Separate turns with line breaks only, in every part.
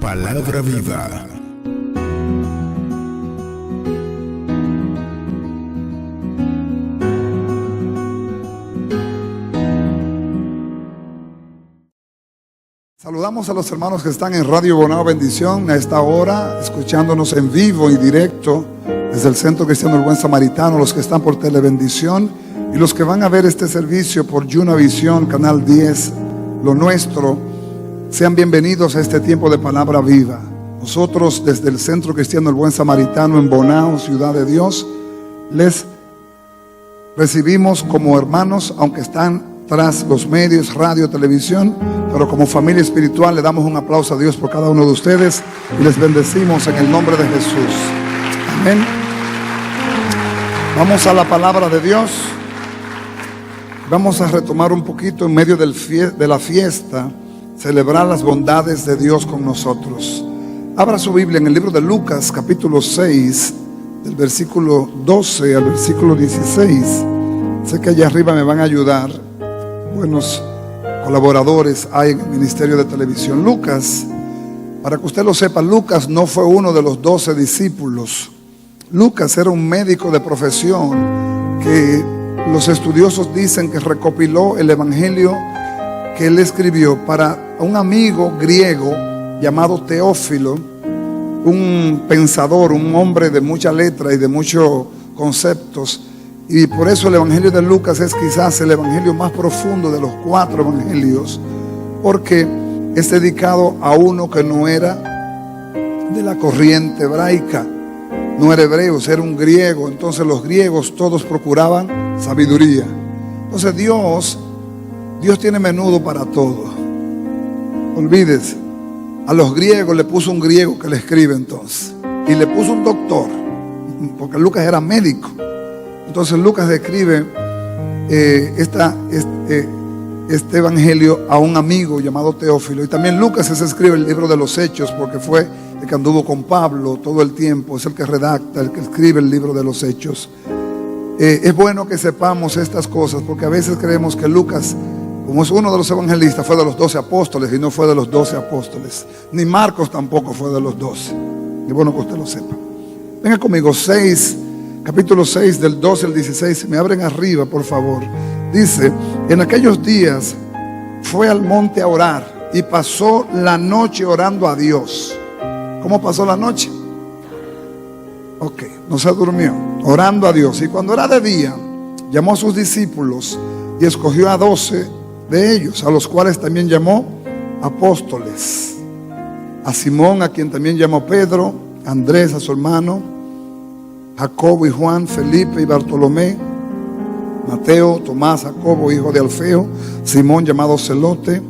Palabra Viva.
Saludamos a los hermanos que están en Radio Bonao Bendición a esta hora, escuchándonos en vivo y directo desde el Centro Cristiano del Buen Samaritano, los que están por Telebendición y los que van a ver este servicio por Yuna Visión, Canal 10, Lo Nuestro. Sean bienvenidos a este tiempo de Palabra Viva. Nosotros desde el Centro Cristiano del Buen Samaritano en Bonao, Ciudad de Dios, les recibimos como hermanos, aunque están tras los medios, radio, televisión, pero como familia espiritual le damos un aplauso a Dios por cada uno de ustedes y les bendecimos en el nombre de Jesús. Amén. Vamos a la palabra de Dios. Vamos a retomar un poquito en medio de la fiesta, celebrar las bondades de Dios con nosotros. Abra su Biblia en el libro de Lucas, capítulo 6, del versículo 12 al versículo 16. Sé que allá arriba me van a ayudar. Buenos colaboradores hay en el ministerio de televisión. Lucas, para que usted lo sepa, Lucas no fue uno de los 12 discípulos. Lucas era un médico de profesión que los estudiosos dicen que recopiló el evangelio que él escribió para un amigo griego llamado Teófilo, un pensador, un hombre de mucha letra y de muchos conceptos. Y por eso el evangelio de Lucas es quizás el evangelio más profundo de los 4 evangelios, porque es dedicado a uno que no era de la corriente hebraica, no era hebreo, era un griego. Entonces los griegos todos procuraban sabiduría. Entonces Dios tiene menudo para todo. Olvídese, a los griegos le puso un griego que le escribe entonces, y le puso un doctor, porque Lucas era médico. Entonces Lucas describe este evangelio a un amigo llamado Teófilo. Y también Lucas escribe el libro de los Hechos, porque fue el que anduvo con Pablo todo el tiempo. Es el que redacta, el que escribe el libro de los Hechos. Es bueno que sepamos estas cosas, porque a veces creemos que Lucas, como es uno de los evangelistas, fue de los 12 apóstoles y no fue de los 12 apóstoles. Ni Marcos tampoco fue de los 12. Es bueno que usted lo sepa. Venga conmigo, capítulo 6 del 12 al 16, si me abren arriba por favor. Dice: en aquellos días fue al monte a orar y pasó la noche orando a Dios. ¿Cómo pasó la noche? Ok, no se durmió, orando a Dios. Y cuando era de día, llamó a sus discípulos y escogió a 12 de ellos, a los cuales también llamó apóstoles: a Simón, a quien también llamó Pedro, a Andrés, a su hermano, Jacobo y Juan, Felipe y Bartolomé, Mateo, Tomás, Jacobo, hijo de Alfeo, Simón llamado Celote,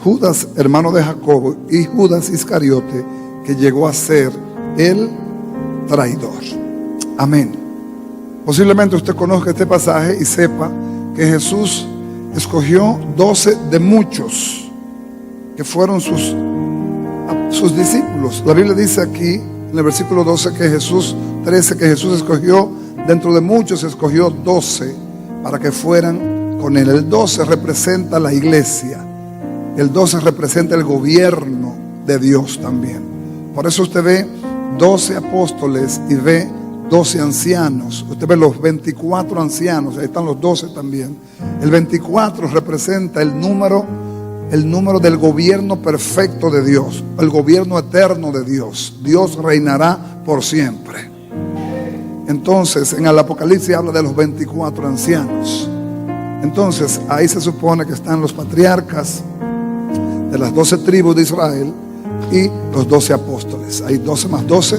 Judas, hermano de Jacobo, y Judas Iscariote, que llegó a ser el traidor. Amén. Posiblemente usted conozca este pasaje y sepa que Jesús escogió 12 de muchos que fueron sus discípulos. La Biblia dice aquí en el versículo 12 que Jesús escogió, dentro de muchos escogió 12 para que fueran con él. El 12 representa la iglesia. El 12 representa el gobierno de Dios también. Por eso usted ve 12 apóstoles y ve 12 ancianos. Usted ve los 24 ancianos, ahí están los 12 también. El 24 representa el número del gobierno perfecto de Dios, el gobierno eterno de Dios. Dios reinará por siempre. Entonces en el Apocalipsis habla de los 24 ancianos. Entonces ahí se supone que están los patriarcas de las 12 tribus de Israel y los 12 apóstoles. Hay 12 más 12,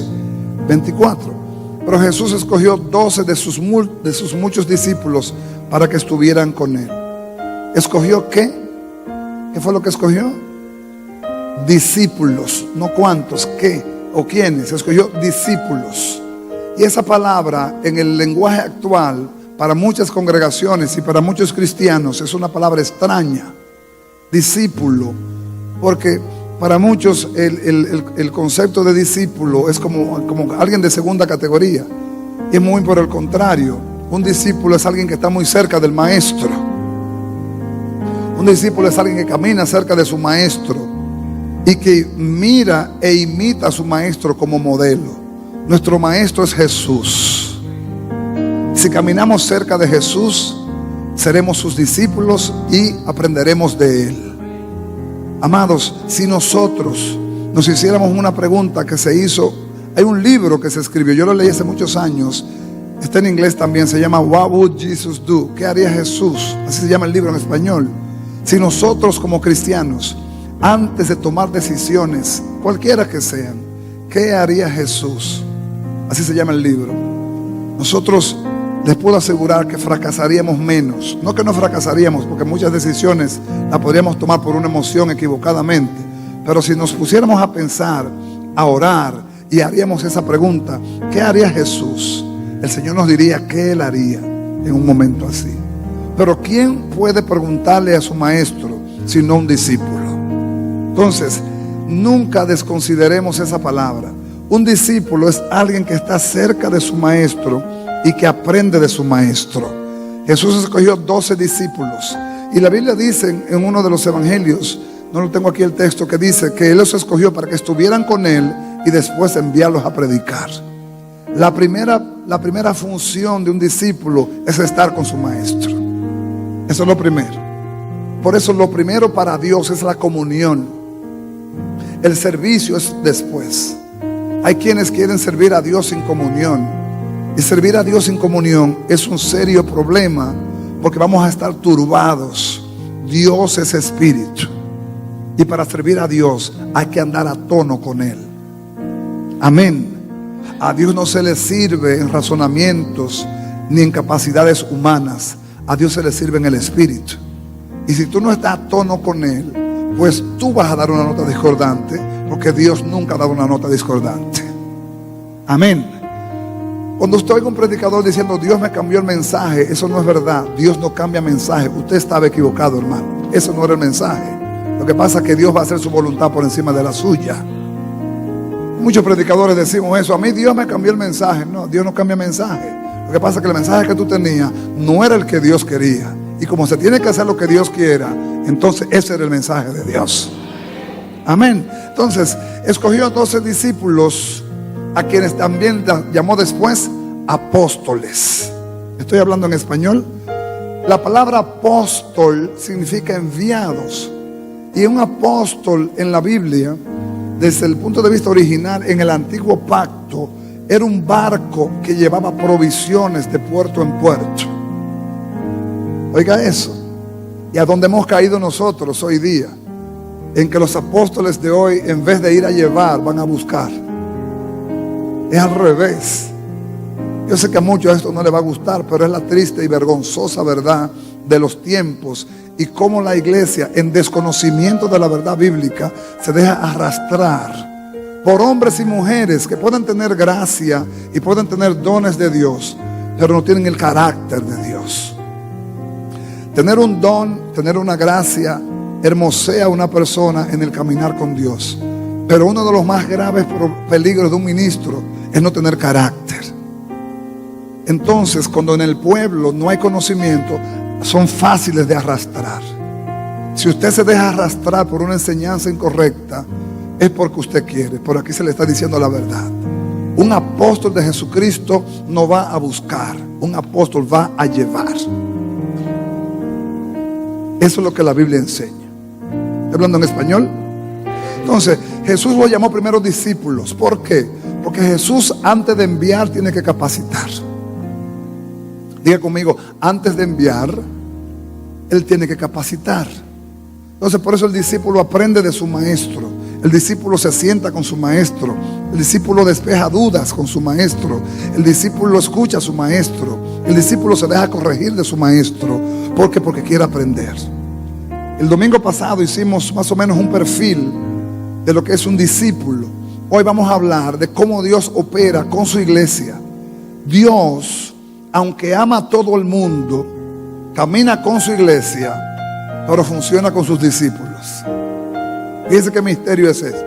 24. Pero Jesús escogió 12 de sus muchos discípulos para que estuvieran con él. ¿Escogió qué? ¿Qué fue lo que escogió? Discípulos, no cuántos, qué o quiénes. Escogió discípulos. Y esa palabra en el lenguaje actual, para muchas congregaciones y para muchos cristianos, es una palabra extraña. Discípulo, porque para muchos el concepto de discípulo es como alguien de segunda categoría. Y es muy por el contrario. Un discípulo es alguien que está muy cerca del maestro. Un discípulo es alguien que camina cerca de su maestro. y que mira e imita a su maestro como modelo. Nuestro maestro es Jesús. Si caminamos cerca de Jesús, seremos sus discípulos y aprenderemos de Él. Amados, si nosotros nos hiciéramos una pregunta que se hizo, hay un libro que se escribió, yo lo leí hace muchos años, está en inglés también, se llama What Would Jesus Do? ¿Qué haría Jesús? Así se llama el libro en español. Si nosotros como cristianos, antes de tomar decisiones, cualquiera que sean, ¿qué haría Jesús? Así se llama el libro. Nosotros les puedo asegurar que fracasaríamos menos. No que no fracasaríamos, porque muchas decisiones las podríamos tomar por una emoción equivocadamente. Pero si nos pusiéramos a pensar, a orar y haríamos esa pregunta, ¿qué haría Jesús? El Señor nos diría qué Él haría en un momento así. Pero ¿quién puede preguntarle a su maestro sino un discípulo? Entonces, nunca desconsideremos esa palabra. Un discípulo es alguien que está cerca de su maestro y que aprende de su maestro. Jesús escogió 12 discípulos y la Biblia dice en uno de los evangelios, no lo tengo aquí el texto, que dice que Él los escogió para que estuvieran con Él y después enviarlos a predicar. La primera función de un discípulo es estar con su maestro. Eso es lo primero. Por eso lo primero para Dios es la comunión. El servicio es después. Hay quienes quieren servir a Dios sin comunión. Y servir a Dios sin comunión es un serio problema, porque vamos a estar turbados. Dios es espíritu. Y para servir a Dios hay que andar a tono con Él. Amén. A Dios no se le sirve en razonamientos ni en capacidades humanas. A Dios se le sirve en el espíritu. Y si tú no estás a tono con Él, pues tú vas a dar una nota discordante, porque Dios nunca ha dado una nota discordante. Amén. Cuando usted oiga un predicador diciendo Dios me cambió el mensaje, eso no es verdad. Dios no cambia mensaje. Usted estaba equivocado, hermano. Eso no era el mensaje. Lo que pasa es que Dios va a hacer su voluntad por encima de la suya. Muchos predicadores decimos eso. A mí Dios me cambió el mensaje. No, Dios no cambia mensaje. Lo que pasa es que el mensaje que tú tenías no era el que Dios quería. Y como se tiene que hacer lo que Dios quiera, entonces ese era el mensaje de Dios. Amén. Entonces, escogió a 12 discípulos, a quienes también llamó después apóstoles. Estoy hablando en español. La palabra apóstol significa enviados. Y un apóstol en la Biblia, desde el punto de vista original, en el antiguo pacto, era un barco que llevaba provisiones de puerto en puerto. Oiga eso. Y a donde hemos caído nosotros hoy día, en que los apóstoles de hoy, en vez de ir a llevar, van a buscar. Es al revés. Yo sé que a muchos esto no les va a gustar, pero es la triste y vergonzosa verdad de los tiempos y cómo la iglesia, en desconocimiento de la verdad bíblica, se deja arrastrar por hombres y mujeres que pueden tener gracia y pueden tener dones de Dios, pero no tienen el carácter de Dios. Tener un don, tener una gracia, hermosea a una persona en el caminar con Dios. Pero uno de los más graves peligros de un ministro es no tener carácter. Entonces, cuando en el pueblo no hay conocimiento, son fáciles de arrastrar. Si usted se deja arrastrar por una enseñanza incorrecta, es porque usted quiere. Por aquí se le está diciendo la verdad. Un apóstol de Jesucristo no va a buscar, un apóstol va a llevar. Eso es lo que la Biblia enseña. ¿Estoy hablando en español? Entonces, Jesús lo llamó primero discípulos. ¿Por qué? Porque Jesús, antes de enviar, tiene que capacitar. Diga conmigo, antes de enviar, Él tiene que capacitar. Entonces, por eso el discípulo aprende de su maestro. El discípulo se sienta con su maestro. El discípulo despeja dudas con su maestro. El discípulo escucha a su maestro. El discípulo se deja corregir de su maestro. ¿Por qué? Porque quiere aprender. El domingo pasado hicimos más o menos un perfil de lo que es un discípulo. Hoy vamos a hablar de cómo Dios opera con su iglesia. Dios, aunque ama a todo el mundo, camina con su iglesia, pero funciona con sus discípulos. Fíjense qué misterio es este.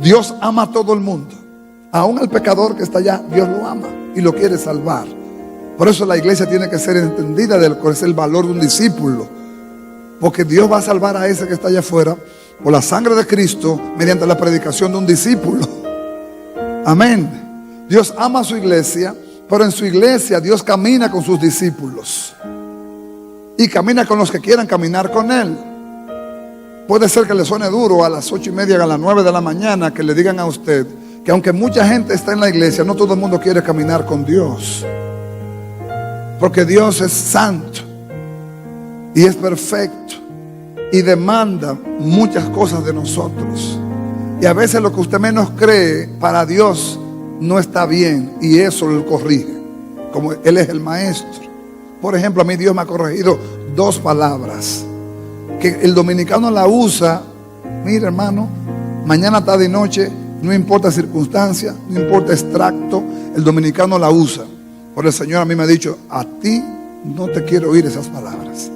Dios ama a todo el mundo. Aún al pecador que está allá, Dios lo ama y lo quiere salvar. Por eso la iglesia tiene que ser entendida de lo que es el valor de un discípulo. Porque Dios va a salvar a ese que está allá afuera por la sangre de Cristo mediante la predicación de un discípulo. Amén. Dios ama a su iglesia, pero en su iglesia Dios camina con sus discípulos y camina con los que quieran caminar con Él. Puede ser que le suene duro a las 8:30, a las 9 de la mañana, que le digan a usted que aunque mucha gente está en la iglesia, no todo el mundo quiere caminar con Dios. Porque Dios es santo y es perfecto y demanda muchas cosas de nosotros. Y a veces lo que usted menos cree para Dios no está bien, y eso lo corrige, como Él es el maestro. Por ejemplo, a mí Dios me ha corregido 2 palabras que el dominicano la usa. Mira, hermano, mañana, tarde y noche, no importa circunstancia, no importa extracto, el dominicano la usa. Por el Señor a mí me ha dicho: a ti no te quiero oír esas palabras.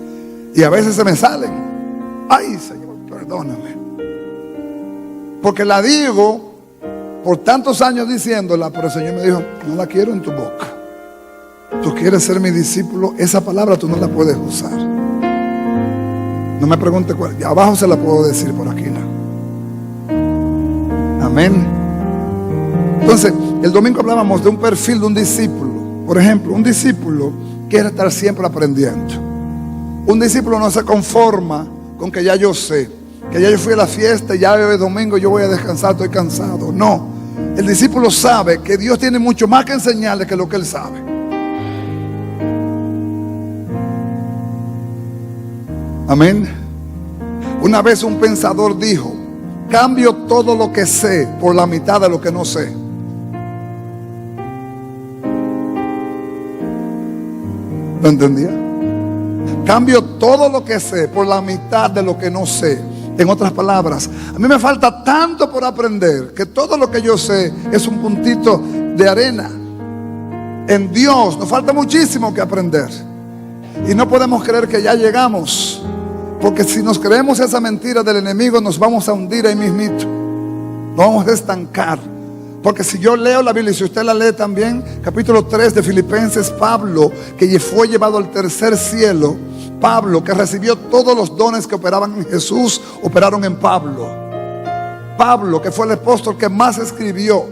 Y a veces se me salen. Ay, Señor, perdóname. Porque la digo por tantos años diciéndola, pero el Señor me dijo: no la quiero en tu boca. Tú quieres ser mi discípulo, esa palabra tú no la puedes usar. No me pregunte cuál. Abajo se la puedo decir, por aquí no. Amén. Entonces, el domingo hablábamos de un perfil de un discípulo. Por ejemplo, un discípulo quiere estar siempre aprendiendo. Un discípulo no se conforma con que ya yo sé, que ya yo fui a la fiesta y ya hoy es domingo, yo voy a descansar, estoy cansado. No, el discípulo sabe que Dios tiene mucho más que enseñarle que lo que él sabe. Amén. Una vez un pensador dijo: cambio todo lo que sé por la mitad de lo que no sé. ¿Lo entendía? Cambio todo lo que sé por la mitad de lo que no sé. En otras palabras, a mí me falta tanto por aprender que todo lo que yo sé es un puntito de arena. En Dios nos falta muchísimo que aprender. Y no podemos creer que ya llegamos, porque si nos creemos esa mentira del enemigo, nos vamos a hundir ahí mismito. Nos vamos a estancar. Porque si yo leo la Biblia, y si usted la lee también, capítulo 3 de Filipenses, Pablo, que fue llevado al tercer cielo, Pablo, que recibió todos los dones que operaban en Jesús, operaron en Pablo. Pablo, que fue el apóstol que más escribió,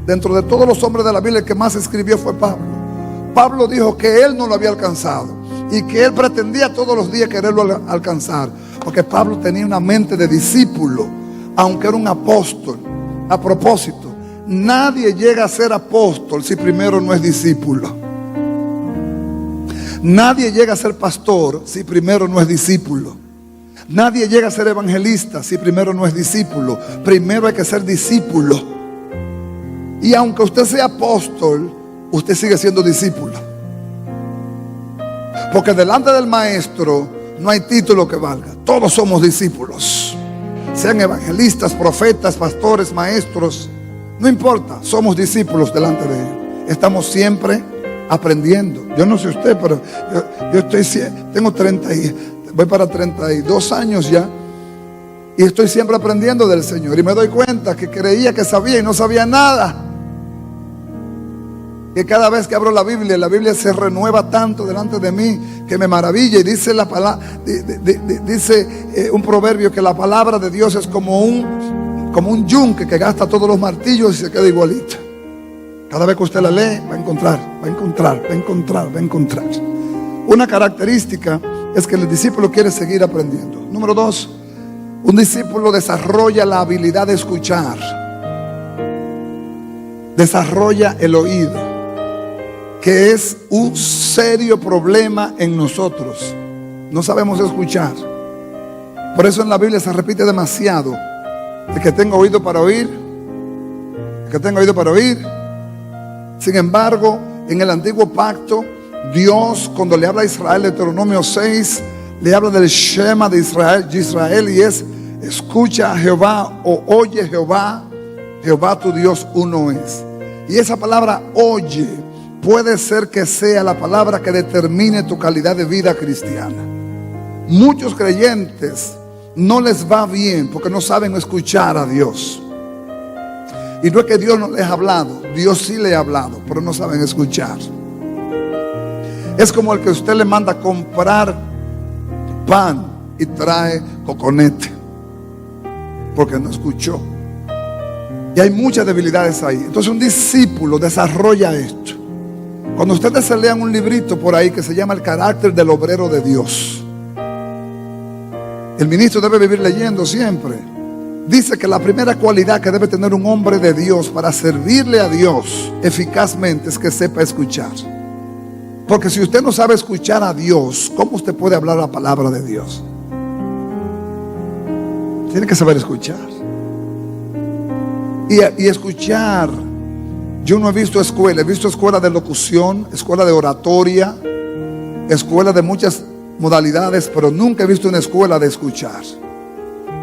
dentro de todos los hombres de la Biblia, el que más escribió fue Pablo. Pablo dijo que él no lo había alcanzado y que él pretendía todos los días quererlo alcanzar, porque Pablo tenía una mente de discípulo, aunque era un apóstol. A propósito, nadie llega a ser apóstol si primero no es discípulo. Nadie llega a ser pastor si primero no es discípulo. Nadie llega a ser evangelista si primero no es discípulo. Primero hay que ser discípulo. Y aunque usted sea apóstol, usted sigue siendo discípulo. Porque delante del maestro no hay título que valga. Todos somos discípulos. Sean evangelistas, profetas, pastores, maestros. No importa, somos discípulos delante de Él. Estamos siempre aprendiendo. Yo no sé usted, pero yo tengo voy para 32 años ya, y estoy siempre aprendiendo del Señor. Y me doy cuenta que creía que sabía y no sabía nada. Que cada vez que abro la Biblia se renueva tanto delante de mí que me maravilla. Y dice la palabra, dice un proverbio, que la palabra de Dios es como un yunque que gasta todos los martillos y se queda igualita. Cada vez que usted la lee, va a encontrar. Una característica es que el discípulo quiere seguir aprendiendo. Número 2, un discípulo desarrolla la habilidad de escuchar. Desarrolla el oído, que es un serio problema en nosotros. No sabemos escuchar. Por eso en la Biblia se repite demasiado: el que tenga oído para oír, el que tenga oído para oír. Sin embargo, en el antiguo pacto, Dios, cuando le habla a Israel, Deuteronomio 6, le habla del Shema de Israel, y es: escucha a Jehová, o oye Jehová, Jehová tu Dios uno es. Y esa palabra oye puede ser que sea la palabra que determine tu calidad de vida cristiana. Muchos creyentes no les va bien porque no saben escuchar a Dios. Y no es que Dios no les ha hablado, Dios sí le ha hablado, pero no saben escuchar. Es como el que usted le manda a comprar pan y trae coconete, porque no escuchó. Y hay muchas debilidades ahí. Entonces un discípulo desarrolla esto. Cuando ustedes se lean un librito por ahí que se llama El carácter del obrero de Dios, el ministro debe vivir leyendo siempre. Dice que la primera cualidad que debe tener un hombre de Dios para servirle a Dios eficazmente es que sepa escuchar. Porque si usted no sabe escuchar a Dios, ¿cómo usted puede hablar la palabra de Dios? Tiene que saber escuchar. Y escuchar, yo no he visto escuela, he visto escuela de locución, escuela de oratoria, escuela de muchas modalidades, pero nunca he visto una escuela de escuchar.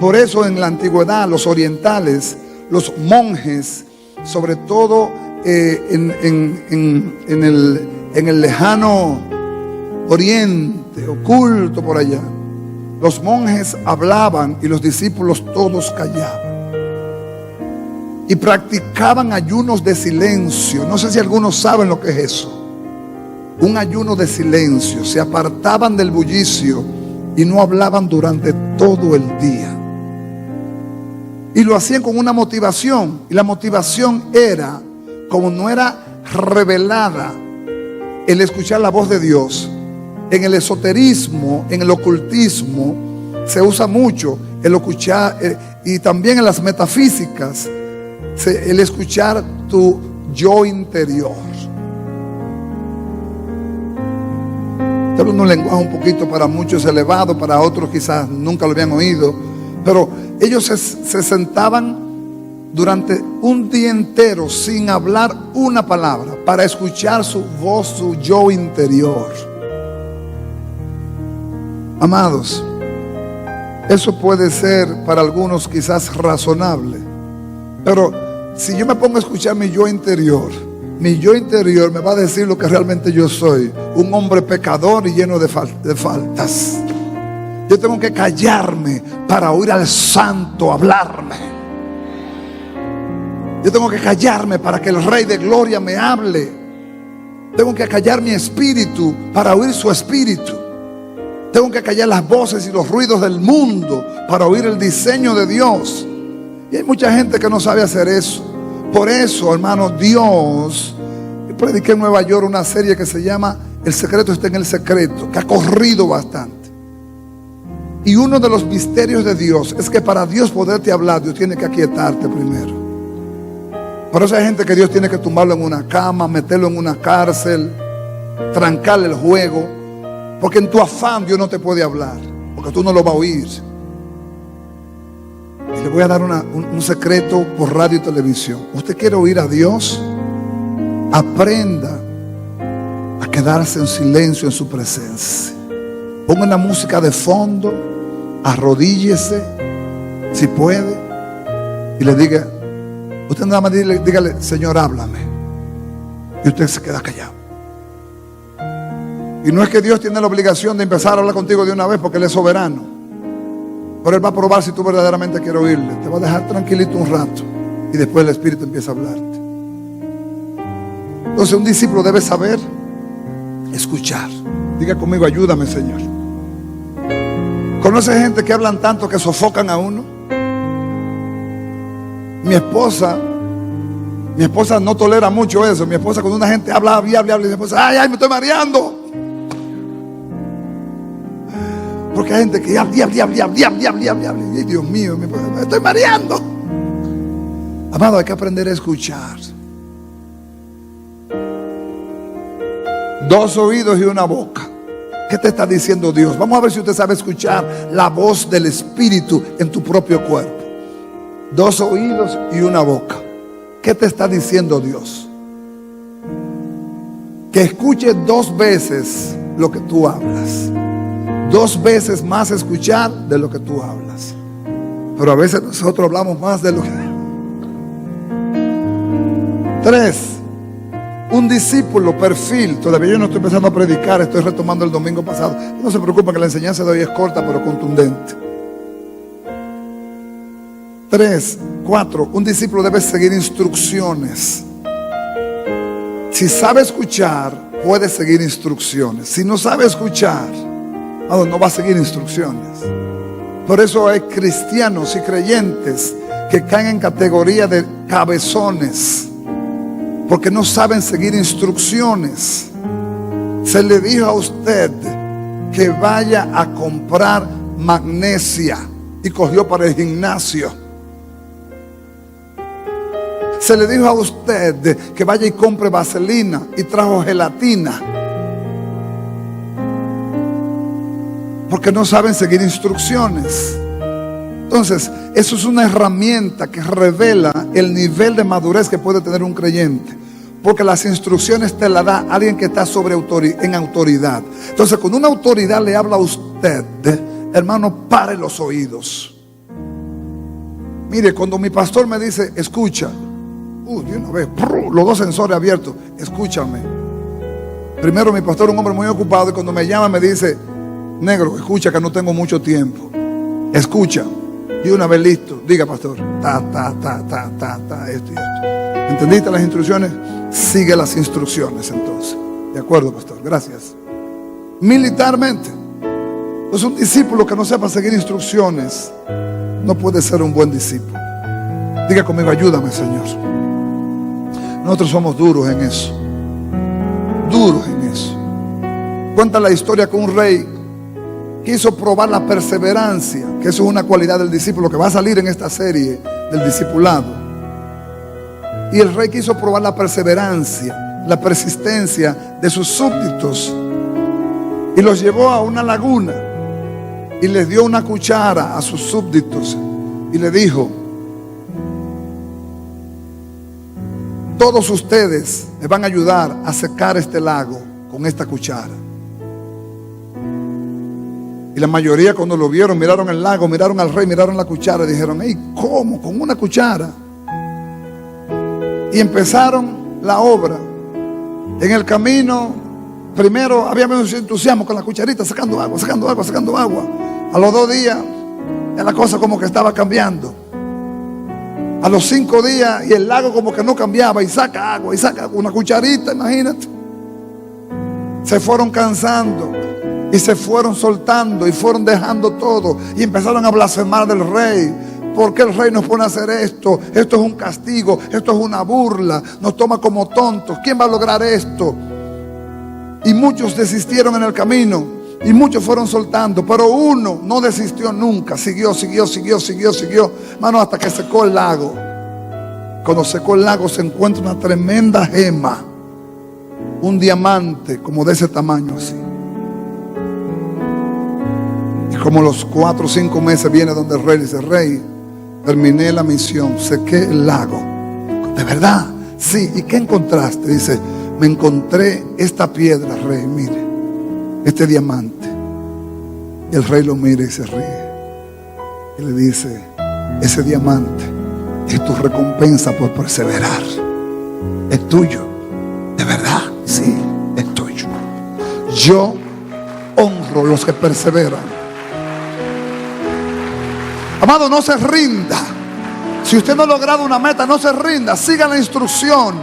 Por eso en la antigüedad los orientales, los monjes, sobre todo en el lejano oriente, oculto por allá, los monjes hablaban y los discípulos todos callaban. Y practicaban ayunos de silencio. No sé si algunos saben lo que es eso. Un ayuno de silencio. Se apartaban del bullicio y no hablaban durante todo el día. Y lo hacían con una motivación. Y la motivación era, como no era revelada el escuchar la voz de Dios, en el esoterismo, en el ocultismo, se usa mucho el escuchar, y también en las metafísicas, el escuchar tu yo interior. Estoy hablando un lenguaje un poquito para muchos elevado, para otros quizás nunca lo habían oído, pero ellos se sentaban durante un día entero sin hablar una palabra para escuchar su voz, su yo interior. Amados, eso puede ser para algunos quizás razonable, pero si yo me pongo a escuchar mi yo interior me va a decir lo que realmente yo soy: un hombre pecador y lleno de faltas. Yo tengo que callarme para oír al santo hablarme. Yo tengo que callarme para que el Rey de Gloria me hable. Tengo que callar mi espíritu para oír su espíritu. Tengo que callar las voces y los ruidos del mundo para oír el diseño de Dios. Y hay mucha gente que no sabe hacer eso. Por eso, hermano, Dios, yo prediqué en Nueva York una serie que se llama El secreto está en el secreto, que ha corrido bastante. Y uno de los misterios de Dios es que para Dios poderte hablar, Dios tiene que aquietarte primero. Por eso hay gente que Dios tiene que tumbarlo en una cama, meterlo en una cárcel, trancarle el juego, porque en tu afán Dios no te puede hablar, porque tú no lo vas a oír. Y le voy a dar un secreto por radio y televisión. ¿Usted quiere oír a Dios? Aprenda a quedarse en silencio en su presencia. Ponga la música de fondo, arrodíllese si puede y le diga, usted nada más dígale, Señor, háblame. Y usted se queda callado. Y no es que Dios tiene la obligación de empezar a hablar contigo de una vez, porque Él es soberano. Pero Él va a probar si tú verdaderamente quieres oírle. Te va a dejar tranquilito un rato y después el Espíritu empieza a hablarte. Entonces un discípulo debe saber escuchar. Diga conmigo, ayúdame, Señor. ¿Conoce gente que hablan tanto que sofocan a uno? Mi esposa no tolera mucho eso. Mi esposa, cuando una gente habla, y mi esposa, ay, me estoy mareando. Porque hay gente que habla. Ay, Dios mío, me estoy mareando. Amado, hay que aprender a escuchar. 2 oídos y una boca. ¿Qué te está diciendo Dios? Vamos a ver si usted sabe escuchar la voz del Espíritu en tu propio cuerpo. 2 oídos y una boca. ¿Qué te está diciendo Dios? Que escuche 2 veces lo que tú hablas. 2 veces más escuchar de lo que tú hablas. Pero a veces nosotros hablamos más de lo que... 3. Un discípulo, perfil. Todavía yo no estoy empezando a predicar, estoy retomando el domingo pasado. No se preocupen que la enseñanza de hoy es corta pero contundente. 3, 4. Un discípulo debe seguir instrucciones. Si sabe escuchar, puede seguir instrucciones. Si no sabe escuchar, no va a seguir instrucciones. Por eso hay cristianos y creyentes que caen en categoría de cabezones, porque no saben seguir instrucciones. Se le dijo a usted que vaya a comprar magnesia y cogió para el gimnasio. Se le dijo a usted que vaya y compre vaselina y trajo gelatina, porque no saben seguir instrucciones. Entonces, eso es una herramienta que revela el nivel de madurez que puede tener un creyente, porque las instrucciones te las da alguien que está en autoridad. Entonces, cuando una autoridad le habla a usted, hermano, pare los oídos. Mire, cuando mi pastor me dice, escucha, de una vez, los dos sensores abiertos, escúchame. Primero, mi pastor es un hombre muy ocupado, y cuando me llama me dice, negro, escucha que no tengo mucho tiempo. Escucha. Y una vez listo, diga, pastor, esto y esto. ¿Entendiste las instrucciones? Sigue las instrucciones entonces. De acuerdo, pastor, gracias. Militarmente, pues un discípulo que no sepa seguir instrucciones no puede ser un buen discípulo. Diga conmigo, ayúdame, Señor. Nosotros somos duros en eso. Duros en eso. Cuenta la historia que un rey quiso probar la perseverancia, que eso es una cualidad del discípulo que va a salir en esta serie del discipulado. Y el rey quiso probar la perseverancia, la persistencia de sus súbditos, y los llevó a una laguna y les dio una cuchara a sus súbditos y le dijo, todos ustedes me van a ayudar a secar este lago con esta cuchara. Y la mayoría, cuando lo vieron, miraron el lago, miraron al rey, miraron la cuchara y dijeron, ¿cómo? ¿Con una cuchara? Y empezaron la obra. En el camino, primero había menos entusiasmo con la cucharita, sacando agua, sacando agua, sacando agua. A los 2 días, ya la cosa como que estaba cambiando. A los 5 días, y el lago como que no cambiaba, y saca agua, una cucharita, imagínate. Se fueron cansando y se fueron soltando y fueron dejando todo y empezaron a blasfemar del rey. ¿Por qué el rey nos pone a hacer esto? Esto es un castigo, esto es una burla, nos toma como tontos. ¿Quién va a lograr esto? Y muchos desistieron en el camino y muchos fueron soltando, pero uno no desistió nunca, siguió, hermano, hasta que secó el lago. Cuando secó el lago se encuentra una tremenda gema, un diamante como de ese tamaño así. Y como los 4 o 5 meses viene donde el rey dice, rey, terminé la misión, sequé el lago. ¿De verdad? Sí. ¿Y qué encontraste? Dice, me encontré esta piedra, rey, mire, este diamante. Y el rey lo mira y se ríe y le dice, ese diamante es tu recompensa por perseverar. Es tuyo. ¿De verdad? Sí, es tuyo. Yo honro los que perseveran. Amado, no se rinda. Si usted no ha logrado una meta, no se rinda. Siga la instrucción.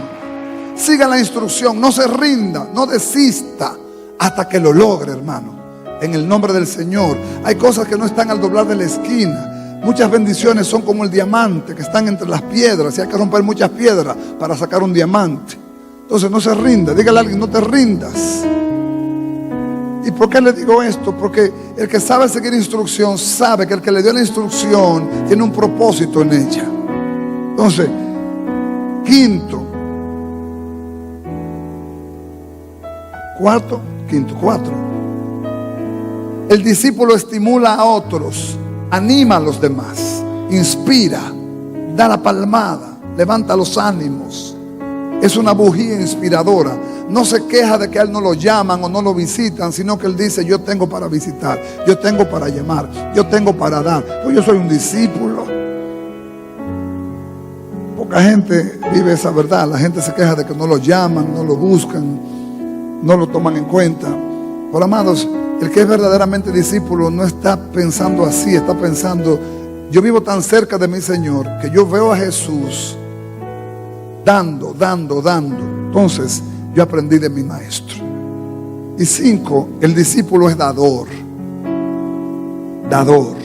Siga la instrucción. No se rinda. No desista hasta que lo logre, hermano. En el nombre del Señor. Hay cosas que no están al doblar de la esquina. Muchas bendiciones son como el diamante que están entre las piedras. Y hay que romper muchas piedras para sacar un diamante. Entonces no se rinda. Dígale a alguien, no te rindas. ¿Y por qué le digo esto? Porque el que sabe seguir instrucción sabe que el que le dio la instrucción tiene un propósito en ella. Entonces, cuatro. El discípulo estimula a otros, anima a los demás, inspira, da la palmada, levanta los ánimos. Es una bujía inspiradora. No se queja de que a él no lo llaman o no lo visitan, sino que él dice, yo tengo para visitar, yo tengo para llamar, yo tengo para dar. Pues yo soy un discípulo. Poca gente vive esa verdad. La gente se queja de que no lo llaman, no lo buscan, no lo toman en cuenta. Por amados, el que es verdaderamente discípulo no está pensando así, está pensando, yo vivo tan cerca de mi Señor que yo veo a Jesús dando. Entonces, yo aprendí de mi maestro. Y 5, el discípulo es dador. dador.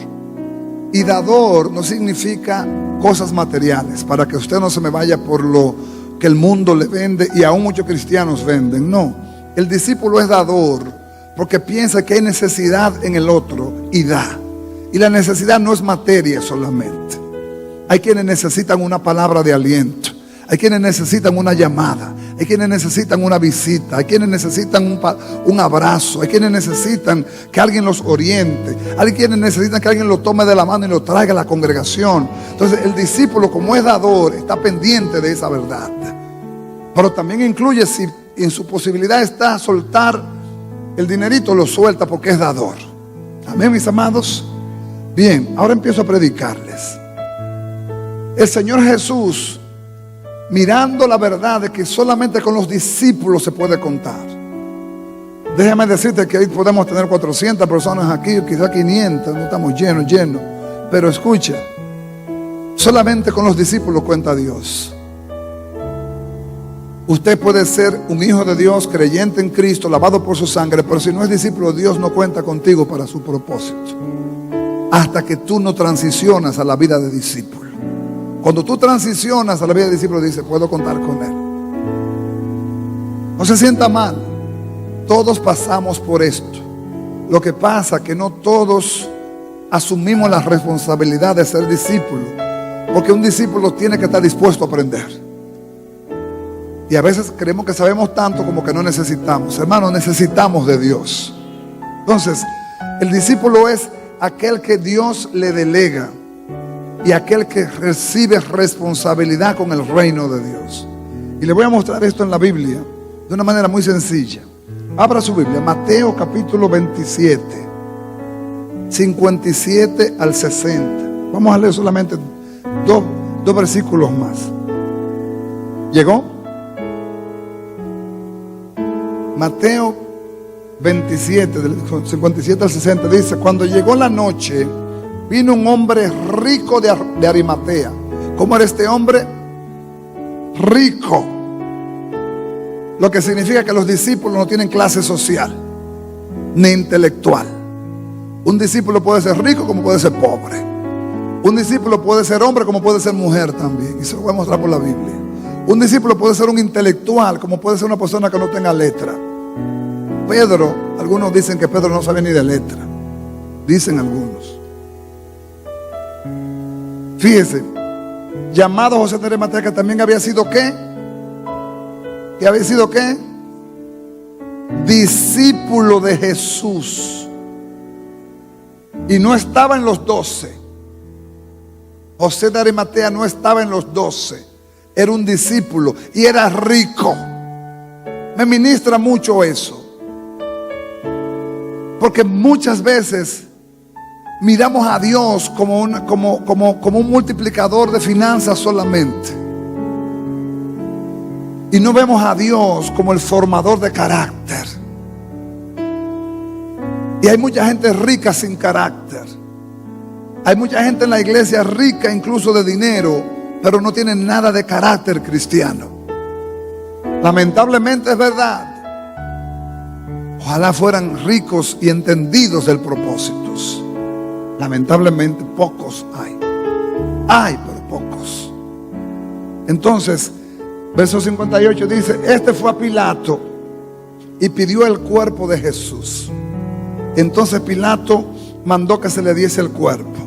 Y dador no significa cosas materiales, para que usted no se me vaya por lo que el mundo le vende y aún muchos cristianos venden. No, el discípulo es dador porque piensa que hay necesidad en el otro y da. Y la necesidad no es materia solamente. Hay quienes necesitan una palabra de aliento, hay quienes necesitan una llamada, hay quienes necesitan una visita, hay quienes necesitan un abrazo, hay quienes necesitan que alguien los oriente, hay quienes necesitan que alguien lo tome de la mano y lo traiga a la congregación. Entonces el discípulo, como es dador, está pendiente de esa verdad. Pero también incluye, si en su posibilidad está soltar el dinerito, lo suelta porque es dador. Amén, mis amados. Bien, ahora empiezo a predicarles. El Señor Jesús, mirando la verdad de que solamente con los discípulos se puede contar. Déjame decirte que hoy podemos tener 400 personas aquí, quizás 500, no estamos llenos. Pero escucha, solamente con los discípulos cuenta Dios. Usted puede ser un hijo de Dios, creyente en Cristo, lavado por su sangre, pero si no es discípulo, Dios no cuenta contigo para su propósito. Hasta que tú no transicionas a la vida de discípulo. Cuando tú transicionas a la vida de discípulo, dice, puedo contar con él. No se sienta mal. Todos pasamos por esto. Lo que pasa es que no todos asumimos la responsabilidad de ser discípulo, porque un discípulo tiene que estar dispuesto a aprender. Y a veces creemos que sabemos tanto como que no necesitamos. Hermanos, necesitamos de Dios. Entonces, el discípulo es aquel que Dios le delega y aquel que recibe responsabilidad con el reino de Dios. Y le voy a mostrar esto en la Biblia de una manera muy sencilla. Abra su Biblia, Mateo capítulo 27, 57 al 60. Vamos a leer solamente dos versículos más. ¿Llegó? Mateo 27, del 57 al 60 dice: cuando llegó la noche, vino un hombre rico de Arimatea. ¿Cómo era este hombre? Rico. Lo que significa que los discípulos no tienen clase social ni intelectual. Un discípulo puede ser rico como puede ser pobre. Un discípulo puede ser hombre como puede ser mujer también. Y se lo voy a mostrar por la Biblia. Un discípulo puede ser un intelectual como puede ser una persona que no tenga letra. Pedro, algunos dicen que Pedro no sabe ni de letra. Dicen algunos. Fíjese, llamado José de Arimatea, que también había sido ¿qué? ¿Que había sido qué? Discípulo de Jesús. Y no estaba en los 12. José de Arimatea no estaba en los 12. Era un discípulo y era rico. Me ministra mucho eso. Porque muchas veces miramos a Dios como un multiplicador de finanzas solamente. Y no vemos a Dios como el formador de carácter. Y hay mucha gente rica sin carácter. Hay mucha gente en la iglesia rica incluso de dinero, pero no tienen nada de carácter cristiano. Lamentablemente es verdad. Ojalá fueran ricos y entendidos del propósito. Lamentablemente pocos hay. Hay, pero pocos. Entonces, verso 58 dice: este fue a Pilato y pidió el cuerpo de Jesús. Entonces Pilato mandó que se le diese el cuerpo.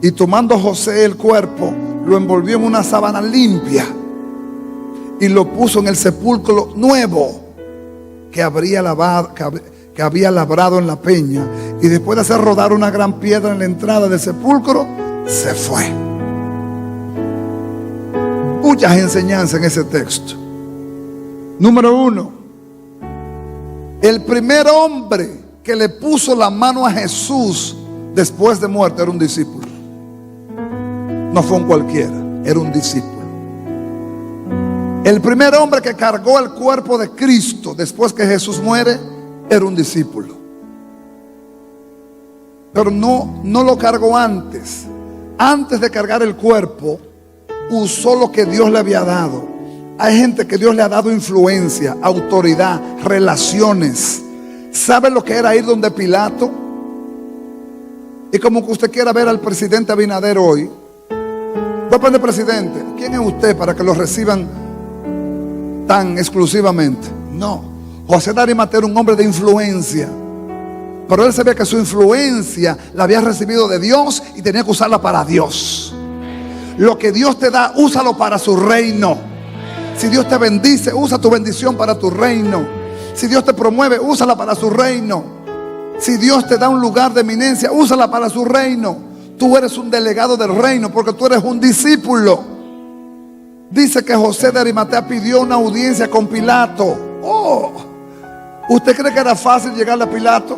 Y tomando José el cuerpo, lo envolvió en una sábana limpia y lo puso en el sepulcro nuevo que había labrado en la peña. Y después de hacer rodar una gran piedra en la entrada del sepulcro, se fue. Muchas enseñanzas en ese texto. Número 1, el primer hombre que le puso la mano a Jesús después de muerto era un discípulo. No fue un cualquiera, era un discípulo. El primer hombre que cargó el cuerpo de Cristo después que Jesús muere era un discípulo. Pero no lo cargó antes. Antes de cargar el cuerpo, usó lo que Dios le había dado. Hay gente que Dios le ha dado influencia, autoridad, relaciones. ¿Sabe lo que era ir donde Pilato? Y como que usted quiera ver al presidente Abinader hoy, voy a poner presidente. ¿Quién es usted para que lo reciban tan exclusivamente? No. José de Arimatea era un hombre de influencia, pero él sabía que su influencia la había recibido de Dios y tenía que usarla para Dios. Lo que Dios te da, úsalo para su reino. Si Dios te bendice, usa tu bendición para tu reino. Si Dios te promueve, úsala para su reino. Si Dios te da un lugar de eminencia, úsala para su reino. Tú eres un delegado del reino porque tú eres un discípulo. Dice que José de Arimatea pidió una audiencia con Pilato. ¿Usted cree que era fácil llegarle a Pilato?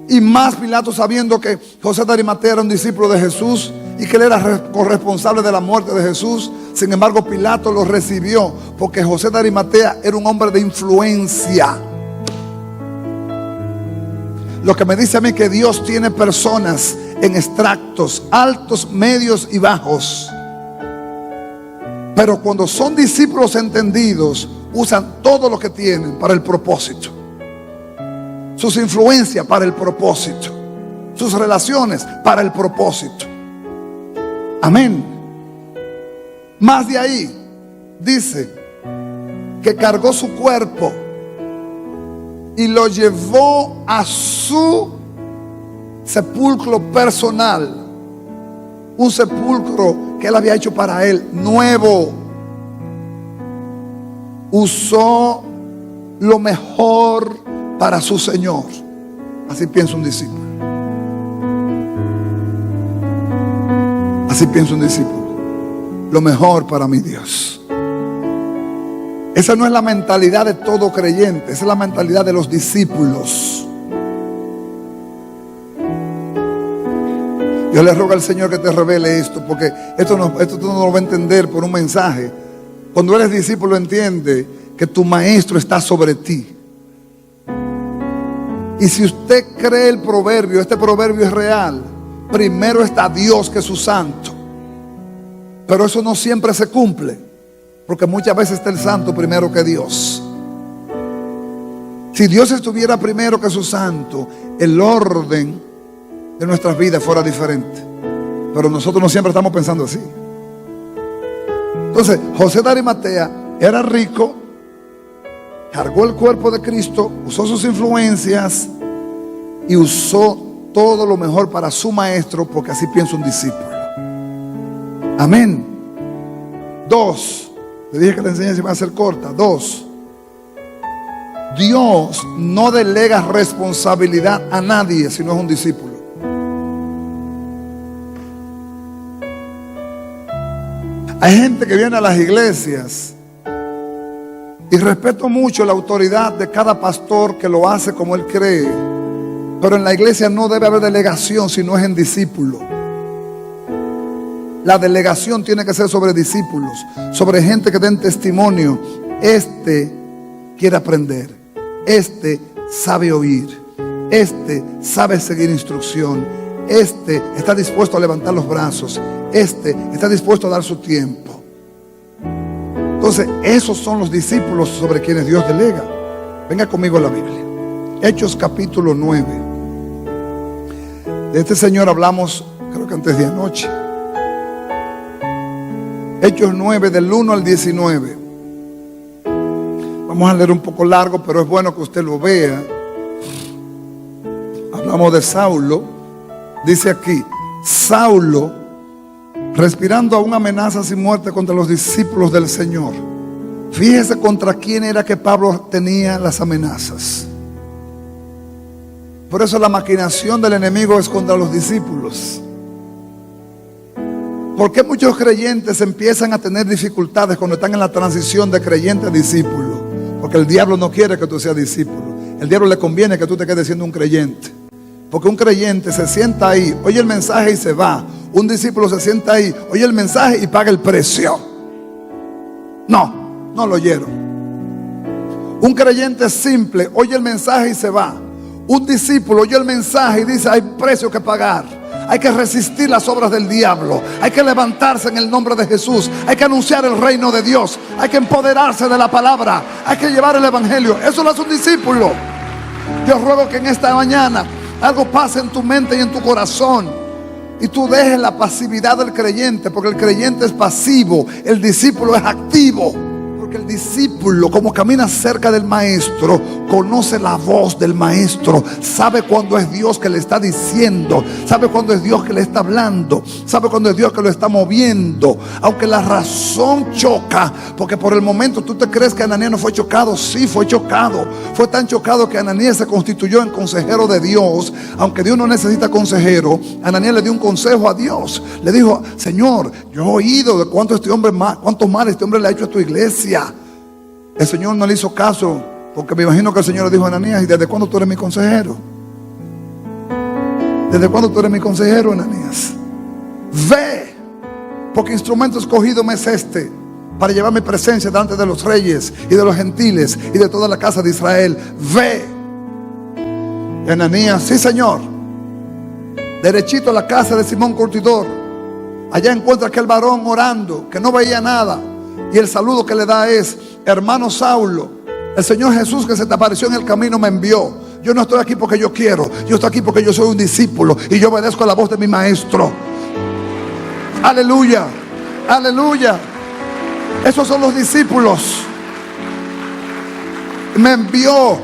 Y más Pilato sabiendo que José de Arimatea era un discípulo de Jesús y que él era corresponsable de la muerte de Jesús. Sin embargo, Pilato lo recibió porque José de Arimatea era un hombre de influencia. Lo que me dice a mí que Dios tiene personas en extractos altos, medios y bajos. Pero cuando son discípulos entendidos, usan todo lo que tienen para el propósito. Sus influencias para el propósito. Sus relaciones para el propósito. Amén. Más de ahí, dice que cargó su cuerpo y lo llevó a su sepulcro personal. Un sepulcro que él había hecho para él, nuevo. Usó lo mejor para su Señor. Así piensa un discípulo. Así piensa un discípulo. Lo mejor para mi Dios. Esa no es la mentalidad de todo creyente. Esa es la mentalidad de los discípulos. Yo le ruego al Señor que te revele esto, porque esto tú no lo vas a entender por un mensaje. Cuando eres discípulo, entiende que tu maestro está sobre ti. Y si usted cree el proverbio, este proverbio es real. Primero está Dios, que es su santo. Pero eso no siempre se cumple, porque muchas veces está el santo primero que Dios. Si Dios estuviera primero que su santo, el orden de nuestras vidas fuera diferente. Pero nosotros no siempre estamos pensando así. Entonces, José de Arimatea era rico, cargó el cuerpo de Cristo, usó sus influencias y usó todo lo mejor para su maestro, porque así piensa un discípulo. Amén. 2, le dije que la enseñanza iba a ser corta. 2, Dios no delega responsabilidad a nadie si no es un discípulo. Hay gente que viene a las iglesias, y respeto mucho la autoridad de cada pastor que lo hace como él cree, pero en la iglesia no debe haber delegación si no es en discípulo. La delegación tiene que ser sobre discípulos, sobre gente que den testimonio. Este quiere aprender, este sabe oír, este sabe seguir instrucción, este está dispuesto a levantar los brazos, este está dispuesto a dar su tiempo. Entonces, esos son los discípulos sobre quienes Dios delega. Venga conmigo a la Biblia. Hechos capítulo 9. De este señor hablamos, creo que antes de anoche. Hechos 9, del 1 al 19. Vamos a leer un poco largo, pero es bueno que usted lo vea. Hablamos de Saulo. Dice aquí: Saulo, respirando aún amenazas y muerte contra los discípulos del Señor. Fíjese contra quién era que Pablo tenía las amenazas. Por eso la maquinación del enemigo es contra los discípulos. ¿Por qué muchos creyentes empiezan a tener dificultades cuando están en la transición de creyente a discípulo? Porque el diablo no quiere que tú seas discípulo. El diablo le conviene que tú te quedes siendo un creyente. Porque un creyente se sienta ahí, oye el mensaje y se va. Un discípulo se sienta ahí, oye el mensaje y paga el precio. No lo oyeron. Un creyente simple oye el mensaje y se va. Un discípulo oye el mensaje y dice: hay precio que pagar. Hay que resistir las obras del diablo. Hay que levantarse en el nombre de Jesús. Hay que anunciar el reino de Dios. Hay que empoderarse de la palabra. Hay que llevar el evangelio. Eso lo hace un discípulo. Yo ruego que en esta mañana algo pasa en tu mente y en tu corazón, y tú dejes la pasividad del creyente, porque el creyente es pasivo, el discípulo es activo. Porque el discípulo, como camina cerca del maestro, conoce la voz del maestro, sabe cuando es Dios que le está diciendo, sabe cuando es Dios que le está hablando, sabe cuando es Dios que lo está moviendo. Aunque la razón choca, porque por el momento tú te crees que Ananías no fue chocado. Sí, fue chocado. Fue tan chocado que Ananías se constituyó en consejero de Dios. Aunque Dios no necesita consejero, Ananías le dio un consejo a Dios. Le dijo: Señor, yo he oído de cuántos mal este hombre le ha hecho a tu iglesia. El Señor no le hizo caso, porque me imagino que el Señor le dijo a Ananías: ¿y desde cuándo tú eres mi consejero? ¿Desde cuándo tú eres mi consejero, Ananías? Ve, porque instrumento escogido me es este, para llevar mi presencia delante de los reyes y de los gentiles y de toda la casa de Israel. Ve. Y Ananías: sí, Señor. Derechito a la casa de Simón Curtidor. Allá encuentra aquel varón orando, que no veía nada, y el saludo que le da es: hermano Saulo, el Señor Jesús que se te apareció en el camino me envió. Yo no estoy aquí porque yo quiero, yo estoy aquí porque yo soy un discípulo y yo obedezco a la voz de mi maestro. Aleluya, aleluya. Esos son los discípulos. Me envió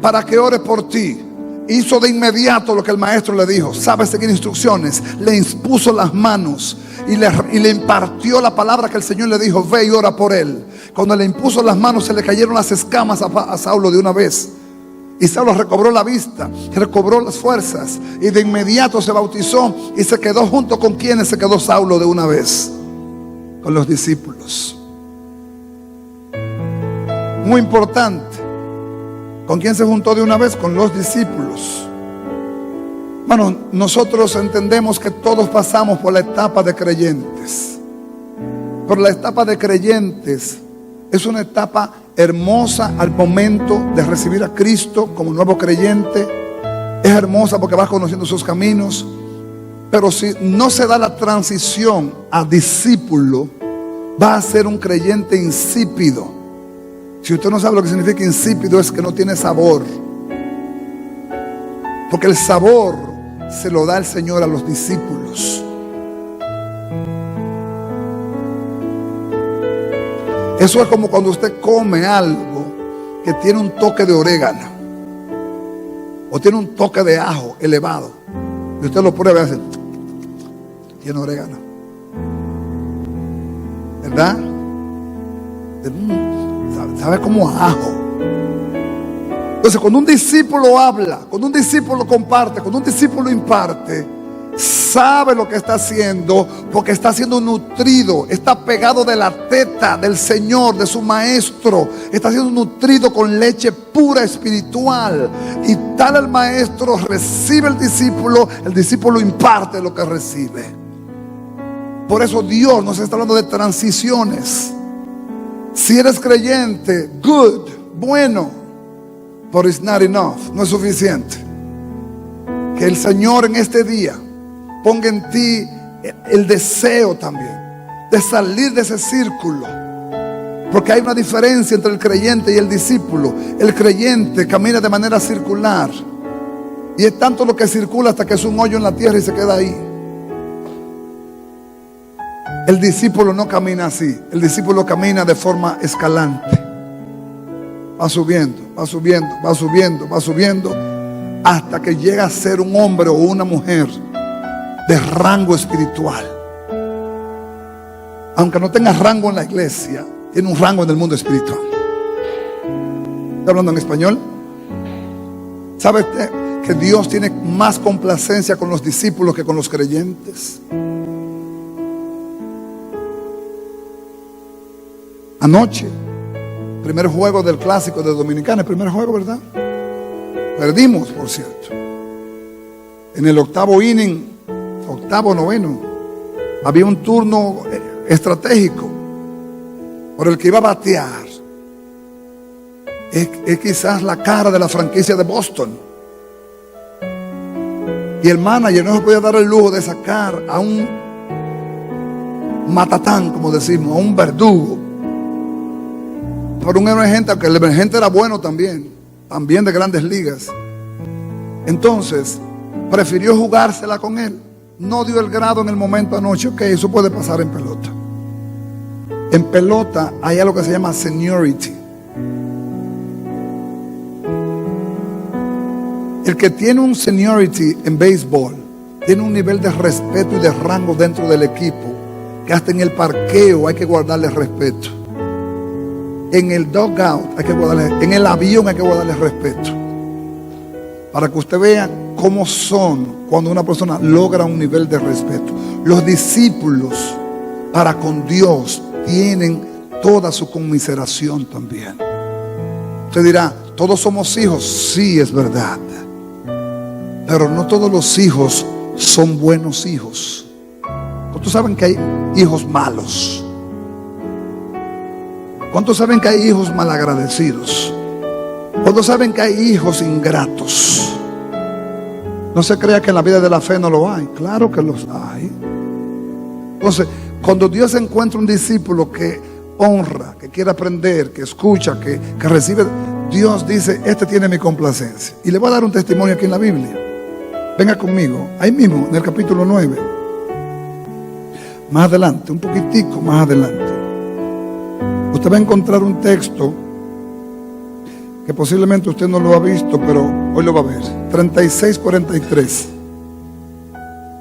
para que ore por ti. Hizo de inmediato lo que el maestro le dijo. Sabe seguir instrucciones. Le impuso las manos y le impartió la palabra que el Señor le dijo: ve y ora por él. Cuando le impuso las manos, se le cayeron las escamas a Saulo de una vez. Y Saulo recobró la vista, recobró las fuerzas, y de inmediato se bautizó. Y se quedó junto con quienes se quedó Saulo de una vez, con los discípulos. Muy importante. ¿Con quién se juntó de una vez? Con los discípulos. Bueno, nosotros entendemos que todos pasamos por la etapa de creyentes. Pero la etapa de creyentes es una etapa hermosa al momento de recibir a Cristo como nuevo creyente. Es hermosa porque vas conociendo sus caminos. Pero si no se da la transición a discípulo, va a ser un creyente insípido. Si usted no sabe lo que significa insípido, es que no tiene sabor. Porque el sabor se lo da el Señor a los discípulos. Eso es como cuando usted come algo que tiene un toque de orégano o tiene un toque de ajo elevado, y usted lo prueba y hace: tiene orégano, ¿verdad? Sabe como ajo. Entonces, cuando un discípulo habla, cuando un discípulo comparte, cuando un discípulo imparte, sabe lo que está haciendo, porque está siendo nutrido, está pegado de la teta del Señor, de su maestro, está siendo nutrido con leche pura espiritual. Y tal el maestro recibe el discípulo imparte lo que recibe. Por eso Dios nos está hablando de transiciones. Si eres creyente, good, bueno, but it's not enough, no es suficiente. Que el Señor en este día ponga en ti el deseo también de salir de ese círculo. Porque hay una diferencia entre el creyente y el discípulo. El creyente camina de manera circular, y es tanto lo que circula hasta que es un hoyo en la tierra y se queda ahí. El discípulo no camina así. El discípulo camina de forma escalante. Va subiendo, va subiendo, va subiendo, va subiendo, hasta que llega a ser un hombre o una mujer de rango espiritual. Aunque no tenga rango en la iglesia, tiene un rango en el mundo espiritual. ¿Está hablando en español? ¿Sabe usted que Dios tiene más complacencia con los discípulos que con los creyentes? Anoche, primer juego del clásico de Dominicana, el primer juego, ¿verdad? Perdimos, por cierto. En el octavo inning, octavo, noveno, había un turno estratégico por el que iba a batear. Es quizás la cara de la franquicia de Boston. Y el manager no se podía dar el lujo de sacar a un matatán, como decimos, a un verdugo. Por un emergente, aunque el emergente era bueno también de grandes ligas. Entonces, prefirió jugársela con él. No dio el grado en el momento anoche. Ok, eso puede pasar en pelota. En pelota hay algo que se llama seniority. El que tiene un seniority en béisbol tiene un nivel de respeto y de rango dentro del equipo que hasta en el parqueo hay que guardarle respeto. En el dugout hay que guardarle, en el avión hay que guardarle respeto. Para que usted vea cómo son cuando una persona logra un nivel de respeto. Los discípulos para con Dios tienen toda su conmiseración también. Usted dirá, ¿todos somos hijos? Sí, es verdad. Pero no todos los hijos son buenos hijos. ¿Cuántos saben que hay hijos malos? ¿Cuántos saben que hay hijos malagradecidos? ¿Cuántos saben que hay hijos ingratos? No se crea que en la vida de la fe no lo hay. Claro que los hay. Entonces, cuando Dios encuentra un discípulo que honra, que quiere aprender, que escucha, que recibe, Dios dice, este tiene mi complacencia. Y le voy a dar un testimonio aquí en la Biblia. Venga conmigo, ahí mismo, en el capítulo 9. Más adelante, un poquitico más adelante. Usted va a encontrar un texto que posiblemente usted no lo ha visto, pero hoy lo va a ver. 36:43.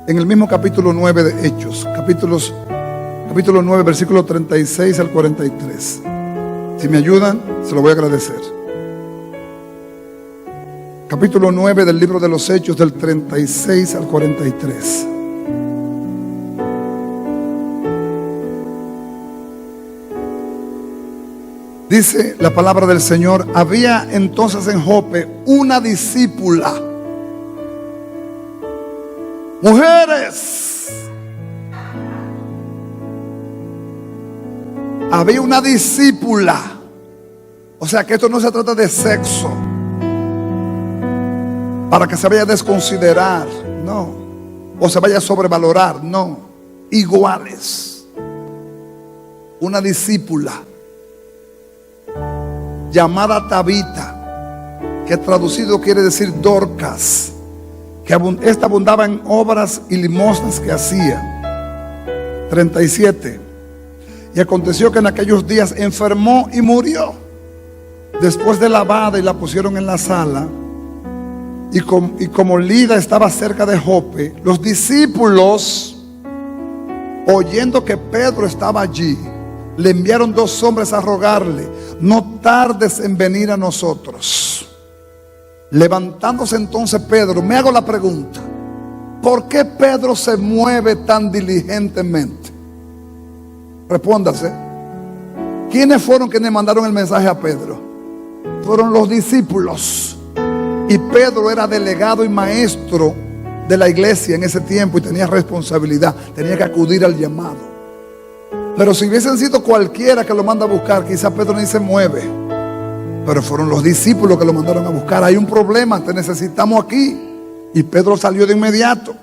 En el mismo capítulo 9 de Hechos. Capítulo 9, versículo 36 al 43. Si me ayudan, se lo voy a agradecer. Capítulo 9 del libro de los Hechos, del 36 al 43. Dice la palabra del Señor: había entonces en Jope una discípula. Mujeres, había una discípula. O sea que esto no se trata de sexo para que se vaya a desconsiderar, no, o se vaya a sobrevalorar, no, iguales. Una discípula llamada Tabita, que traducido quiere decir Dorcas, que esta abundaba en obras y limosnas que hacía. 37. Y aconteció que en aquellos días enfermó y murió. Después de lavada, y la pusieron en la sala. Y como Lida estaba cerca de Jope, los discípulos, oyendo que Pedro estaba allí, le enviaron 2 hombres a rogarle: no tardes en venir a nosotros. Levantándose entonces Pedro, me hago la pregunta: ¿por qué Pedro se mueve tan diligentemente? Respóndase. ¿Quiénes fueron quienes mandaron el mensaje a Pedro? Fueron los discípulos. Y Pedro era delegado y maestro de la iglesia en ese tiempo y tenía responsabilidad, tenía que acudir al llamado. Pero si hubiesen sido cualquiera que lo manda a buscar, quizá Pedro ni se mueve. Pero fueron los discípulos que lo mandaron a buscar. Hay un problema, te necesitamos aquí. Y Pedro salió de inmediato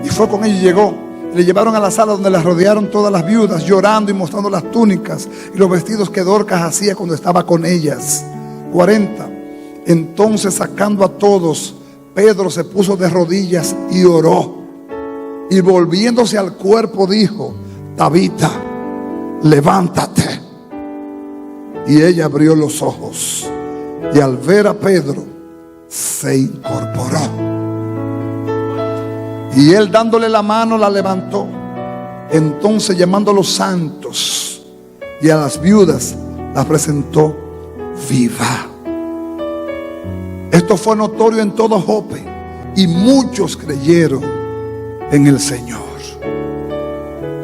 y fue con ellos y llegó. Le llevaron a la sala donde las rodearon todas las viudas, llorando y mostrando las túnicas y los vestidos que Dorcas hacía cuando estaba con ellas. 40. Entonces, sacando a todos, Pedro se puso de rodillas y oró. Y volviéndose al cuerpo dijo: Tabita, levántate. Y ella abrió los ojos y al ver a Pedro se incorporó. Y él, dándole la mano, la levantó. Entonces, llamando a los santos y a las viudas, la presentó viva. Esto fue notorio en todo Jope, y muchos creyeron en el Señor.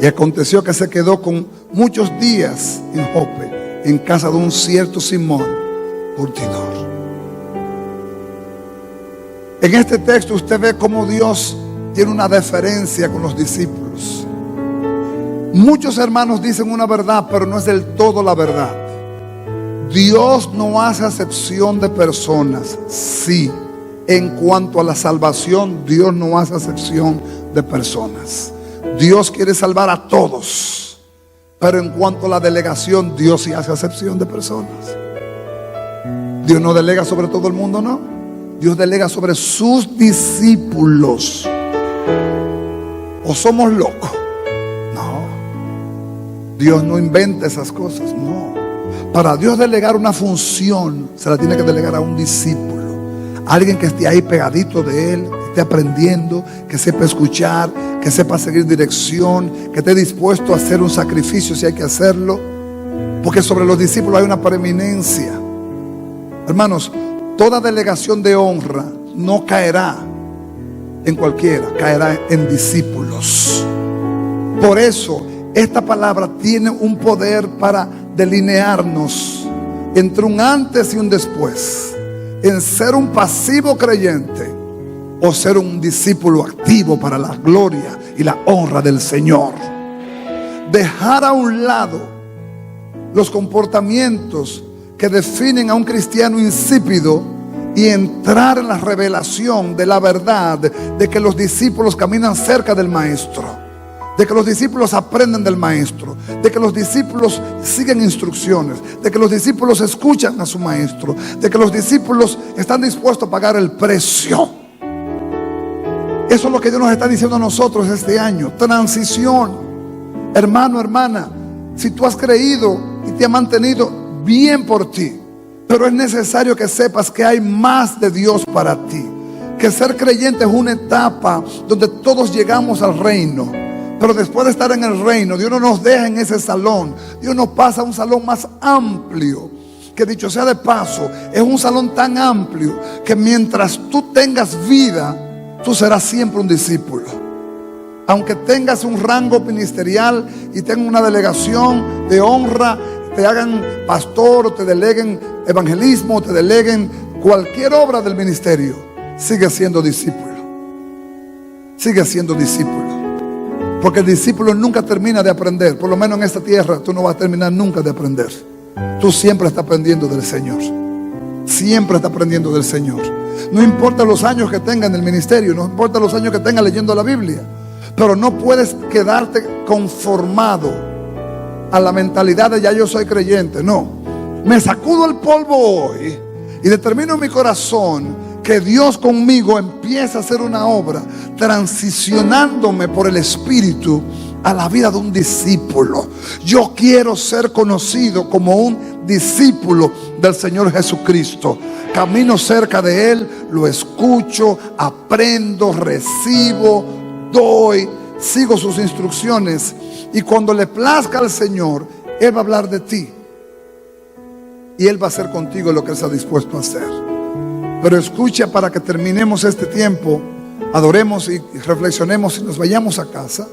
Y aconteció que se quedó con muchos días en Jope, en casa de un cierto Simón, curtidor. En este texto usted ve cómo Dios tiene una deferencia con los discípulos. Muchos hermanos dicen una verdad, pero no es del todo la verdad. Dios no hace acepción de personas. Sí, en cuanto a la salvación, Dios no hace acepción de personas. Dios quiere salvar a todos, pero en cuanto a la delegación, Dios sí hace acepción de personas. Dios no delega sobre todo el mundo, no. Dios delega sobre sus discípulos. ¿O somos locos? No. Dios no inventa esas cosas, no. Para Dios delegar una función, se la tiene que delegar a un discípulo. Alguien que esté ahí pegadito de Él, que esté aprendiendo, que sepa escuchar, que sepa seguir dirección, que esté dispuesto a hacer un sacrificio si hay que hacerlo. Porque sobre los discípulos hay una preeminencia. Hermanos, toda delegación de honra no caerá en cualquiera, caerá en discípulos. Por eso, esta palabra tiene un poder para delinearnos entre un antes y un después, en ser un pasivo creyente o ser un discípulo activo para la gloria y la honra del Señor. Dejar a un lado los comportamientos que definen a un cristiano insípido y entrar en la revelación de la verdad de que los discípulos caminan cerca del Maestro, de que los discípulos aprenden del Maestro, de que los discípulos siguen instrucciones, de que los discípulos escuchan a su Maestro, de que los discípulos están dispuestos a pagar el precio. Eso es lo que Dios nos está diciendo a nosotros este año. Transición. Hermano, hermana, si tú has creído y te has mantenido, bien por ti. Pero es necesario que sepas que hay más de Dios para ti. Que ser creyente es una etapa donde todos llegamos al reino. Pero después de estar en el reino, Dios no nos deja en ese salón. Dios nos pasa a un salón más amplio. Que dicho sea de paso, es un salón tan amplio que mientras tú tengas vida, tú serás siempre un discípulo. Aunque tengas un rango ministerial y tengas una delegación de honra, te hagan pastor o te deleguen evangelismo o te deleguen cualquier obra del ministerio, sigue siendo discípulo. Sigue siendo discípulo. Porque el discípulo nunca termina de aprender. Por lo menos en esta tierra tú no vas a terminar nunca de aprender. Tú siempre estás aprendiendo del Señor. Siempre estás aprendiendo del Señor. No importa los años que tenga en el ministerio, no importa los años que tenga leyendo la Biblia, pero no puedes quedarte conformado a la mentalidad de ya yo soy creyente. No, me sacudo el polvo hoy y determino en mi corazón que Dios conmigo empieza a hacer una obra transicionándome por el Espíritu a la vida de un discípulo. Yo quiero ser conocido como un discípulo del Señor Jesucristo. Camino cerca de Él, lo escucho, aprendo, recibo, doy, sigo sus instrucciones. Y cuando le plazca al Señor, Él va a hablar de ti. Y Él va a hacer contigo lo que Él está dispuesto a hacer. Pero escucha, para que terminemos este tiempo, adoremos y reflexionemos y nos vayamos a casa.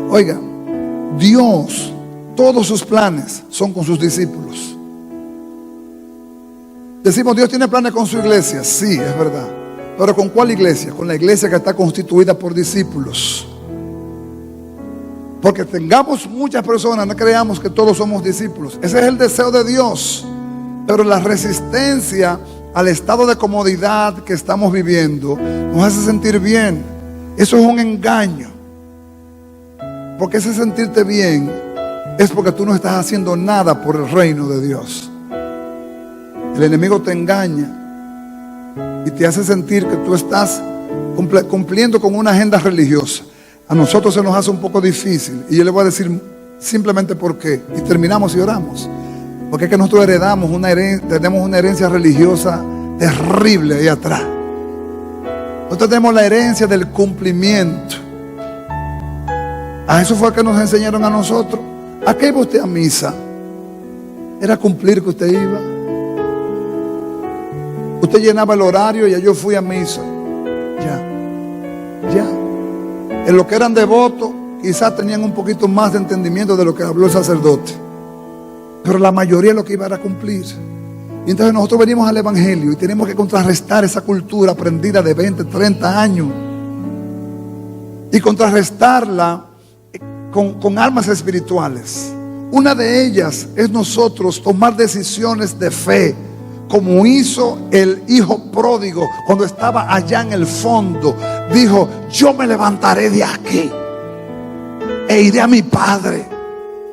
Oiga, Dios, todos sus planes son con sus discípulos. Decimos, Dios tiene planes con su iglesia. Sí, es verdad. Pero ¿con cuál iglesia? Con la iglesia que está constituida por discípulos. Porque tengamos muchas personas, no creamos que todos somos discípulos. Ese es el deseo de Dios. Pero la resistencia al estado de comodidad que estamos viviendo nos hace sentir bien. Eso es un engaño. Porque ese sentirte bien es porque tú no estás haciendo nada por el reino de Dios. El enemigo te engaña y te hace sentir que tú estás cumpliendo con una agenda religiosa. A nosotros se nos hace un poco difícil. Y yo le voy a decir simplemente por qué. Y terminamos y oramos. Porque es que nosotros heredamos tenemos una herencia religiosa terrible ahí atrás. Nosotros tenemos la herencia del cumplimiento. A eso fue que nos enseñaron a nosotros. ¿A qué iba usted a misa? Era cumplir que usted iba. Usted llenaba el horario y ya yo fui a misa. Ya. En lo que eran devotos, quizás tenían un poquito más de entendimiento de lo que habló el sacerdote. Pero la mayoría lo que iba era cumplir. Y entonces nosotros venimos al Evangelio y tenemos que contrarrestar esa cultura aprendida de 20, 30 años. Y contrarrestarla con armas espirituales. Una de ellas es nosotros tomar decisiones de fe, como hizo el hijo pródigo cuando estaba allá en el fondo. Dijo, yo me levantaré de aquí e iré a mi padre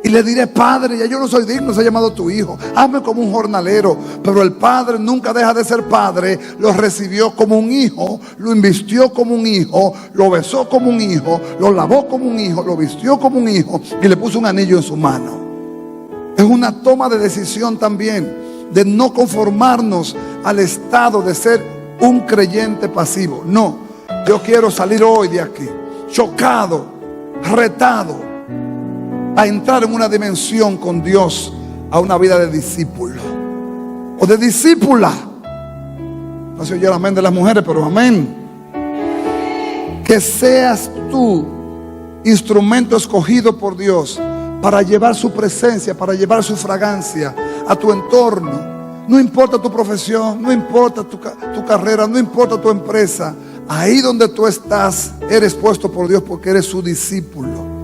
Y le diré: Padre, ya yo no soy digno de ser llamado tu hijo, hazme como un jornalero. Pero el padre nunca deja de ser padre. Lo recibió como un hijo, lo invistió como un hijo, lo besó como un hijo, lo lavó como un hijo, lo vistió como un hijo y le puso un anillo en su mano. Es una toma de decisión también, de no conformarnos al estado de ser un creyente pasivo. No, yo quiero salir hoy de aquí chocado, retado, a entrar en una dimensión con Dios, a una vida de discípulo o de discípula. No se oye el amén de las mujeres, pero amén. Que seas tú instrumento escogido por Dios para llevar su presencia, para llevar su fragancia a tu entorno. No importa tu profesión, no importa tu carrera, no importa tu empresa. Ahí donde tú estás, eres puesto por Dios porque eres su discípulo.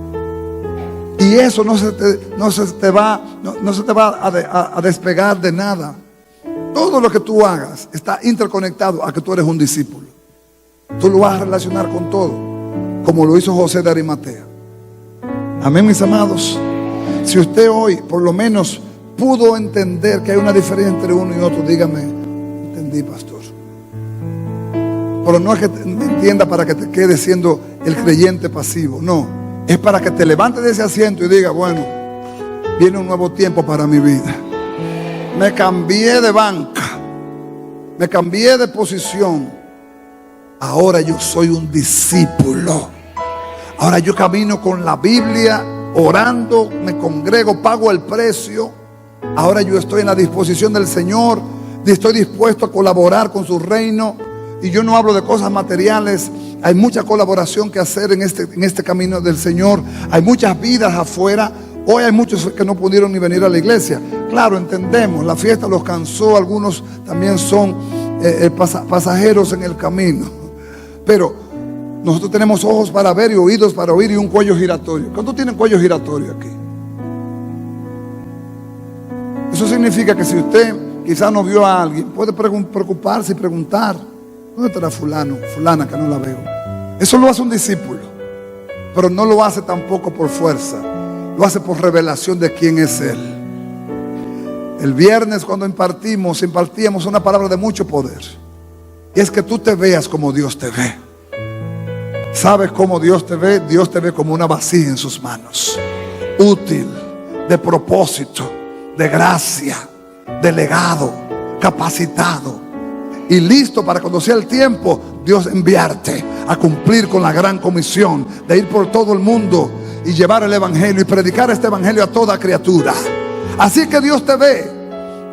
Y eso no se te va a despegar de nada. Todo lo que tú hagas está interconectado a que tú eres un discípulo. Tú lo vas a relacionar con todo, como lo hizo José de Arimatea. Amén, mis amados. Si usted hoy por lo menos pudo entender que hay una diferencia entre uno y otro, dígame: entendí, pastor. Pero no es que me entienda para que te quedes siendo el creyente pasivo, no. Es para que te levantes de ese asiento y digas: bueno, viene un nuevo tiempo para mi vida. Me cambié de banca, me cambié de posición. Ahora yo soy un discípulo. Ahora yo camino con la Biblia, orando, me congrego, pago el precio. Ahora yo estoy en la disposición del Señor y estoy dispuesto a colaborar con su reino. Y yo no hablo de cosas materiales. Hay mucha colaboración que hacer en este camino del Señor. Hay muchas vidas afuera. Hoy hay muchos que no pudieron ni venir a la iglesia. Claro, entendemos, la fiesta los cansó. Algunos también son pasajeros en el camino. Pero nosotros tenemos ojos para ver y oídos para oír y un cuello giratorio. ¿Cuántos tienen cuello giratorio aquí? Eso significa que si usted quizás no vio a alguien, puede preocuparse y preguntar: ¿dónde estará fulano, fulana que no la veo? Eso lo hace un discípulo, pero no lo hace tampoco por fuerza. Lo hace por revelación de quién es Él. El viernes cuando impartíamos una palabra de mucho poder. Y es que tú te veas como Dios te ve. ¿Sabes cómo Dios te ve? Dios te ve como una vasija en sus manos, útil, de propósito, de gracia, de legado, capacitado y listo para cuando sea el tiempo, Dios enviarte a cumplir con la gran comisión de ir por todo el mundo y llevar el evangelio y predicar este evangelio a toda criatura. Así que Dios te ve,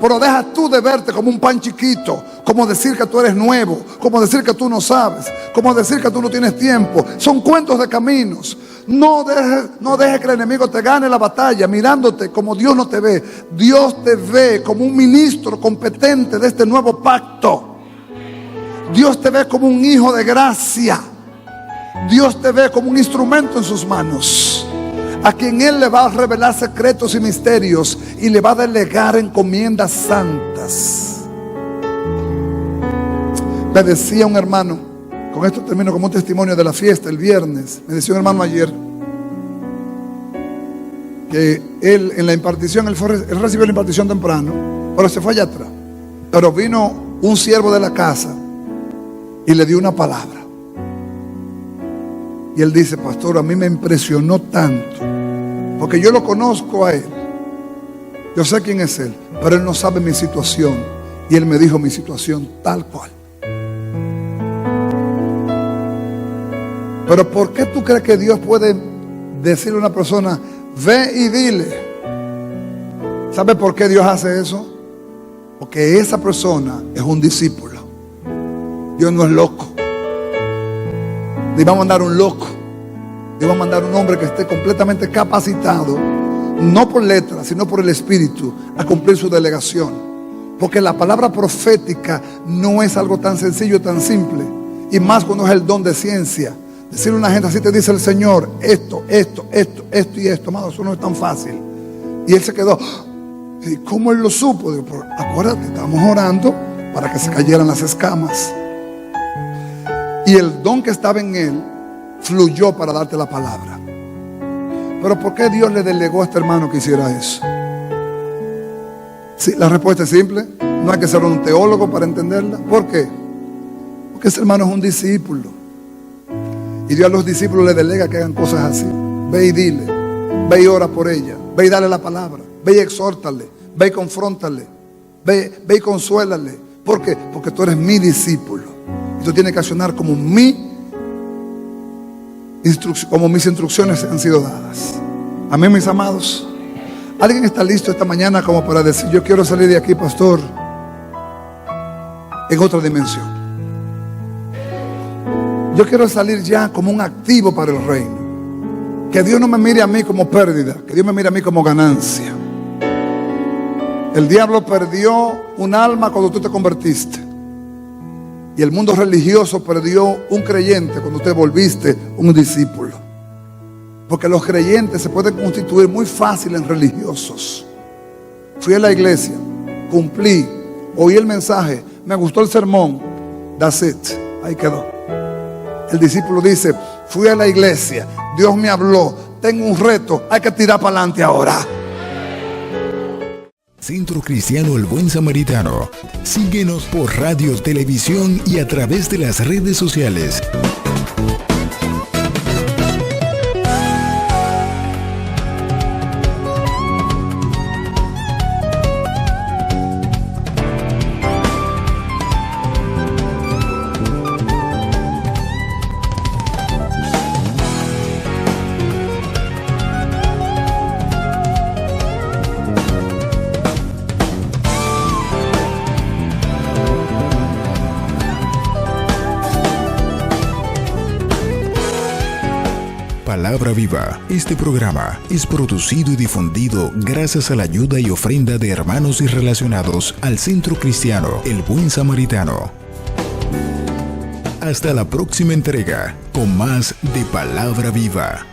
pero deja tú de verte como un pan chiquito, como decir que tú eres nuevo, como decir que tú no sabes, como decir que tú no tienes tiempo. Son cuentos de caminos. No dejes que el enemigo te gane la batalla mirándote como Dios no te ve. Dios te ve como un ministro competente de este nuevo pacto. Dios te ve como un hijo de gracia. Dios te ve como un instrumento en sus manos, a quien Él le va a revelar secretos y misterios y le va a delegar encomiendas santas. Me decía un hermano, con esto termino como un testimonio de la fiesta el viernes. Me decía un hermano ayer que él en la impartición, él recibió la impartición temprano, pero se fue allá atrás. Pero vino un siervo de la casa y le dio una palabra. Y él dice: pastor, a mí me impresionó tanto, porque yo lo conozco a él, yo sé quién es él, pero él no sabe mi situación. Y él me dijo mi situación tal cual. Pero ¿por qué tú crees que Dios puede decirle a una persona: ve y dile? ¿Sabe por qué Dios hace eso? Porque esa persona es un discípulo. Dios no es loco. Dios va a mandar un loco. Dios va a mandar un hombre que esté completamente capacitado, no por letras, sino por el Espíritu, a cumplir su delegación. Porque la palabra profética no es algo tan sencillo, tan simple. Y más cuando es el don de ciencia. Decirle a una gente: así te dice el Señor, esto y esto. Amado, eso no es tan fácil. Y él se quedó: ¿y cómo él lo supo? Digo: pero acuérdate, estábamos orando para que se cayeran las escamas. Y el don que estaba en él fluyó para darte la palabra. pero ¿por qué Dios le delegó a este hermano que hiciera eso? Sí, la respuesta es simple. No hay que ser un teólogo para entenderla. ¿Por qué? Porque ese hermano es un discípulo. Y Dios a los discípulos le delega que hagan cosas así. Ve y dile, ve y ora por ella, ve y dale la palabra, ve y exhórtale, ve y confróntale, ve y consuélale. ¿Por qué? Porque tú eres mi discípulo y tú tienes que accionar como mis instrucciones han sido dadas. Amén, mis amados. ¿Alguien está listo esta mañana como para decir: yo quiero salir de aquí, pastor, en otra dimensión? Yo quiero salir ya como un activo para el reino. Que Dios no me mire a mí como pérdida, que Dios me mire a mí como ganancia. El diablo perdió un alma cuando tú te convertiste. Y el mundo religioso perdió un creyente cuando te volviste un discípulo. Porque los creyentes se pueden constituir muy fácil en religiosos. Fui a la iglesia, cumplí, oí el mensaje, me gustó el sermón, that's it, ahí quedó. El discípulo dice: fui a la iglesia, Dios me habló, tengo un reto, hay que tirar para adelante ahora.
Centro Cristiano El Buen Samaritano. Síguenos por radio, televisión y a través de las redes sociales. Palabra Viva. Este programa es producido y difundido gracias a la ayuda y ofrenda de hermanos y relacionados al Centro Cristiano El Buen Samaritano. Hasta la próxima entrega con más de Palabra Viva.